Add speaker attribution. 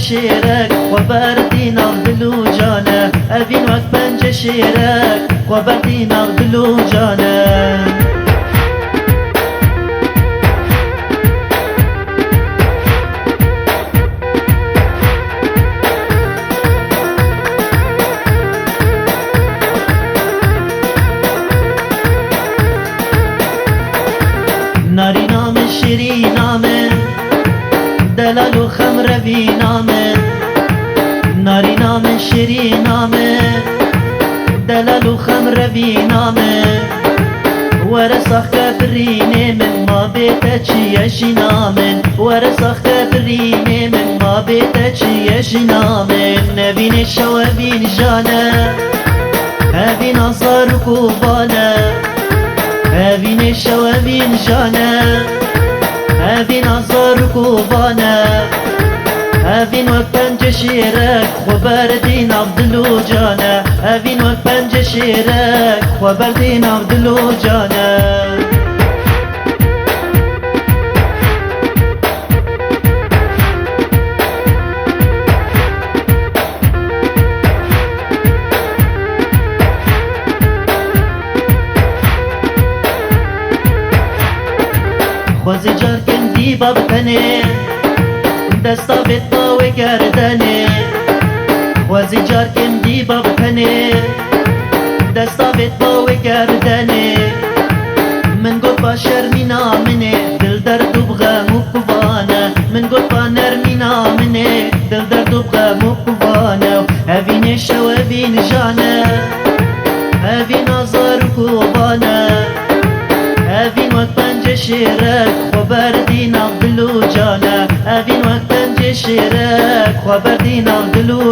Speaker 1: شیرک خبردی ناغدلو جانه اوین وقت پنج شیرک خبردی ناغدلو جانه ناری نام شیری نامه دلال و خمر بی نامه ناری نام شیری نامه دلال و خمر بی نامه ورسخ برینه من ما بیت چیه جنامن ورسخ برینه من ما بیت چیه جنامن نبین شو بین جانه هبین آزار کوبانه هبین شو بین جانه هبین آزار کوبانه هبین وقت پنج شیرک خبردین عبدالو جانه هبین وقت پنج شیرک خبردین عبدالو جانه خوزی جار کن دیبا بکنه دستا بیت باوی گردنه خوزی جار کن دیبا بکنه دستا بیت باوی گردنه من گل پا شرمینا منه دل درد و بغم و کوانه من گل پا نرمینا منه دل درد و بغم و کوانه هفین شو بین جانه هفین آزار و کوبانه هفین وقت پنج شیرک خبردین عبدالو جانه هفین وقت پنج شیرک خبردین عبدالو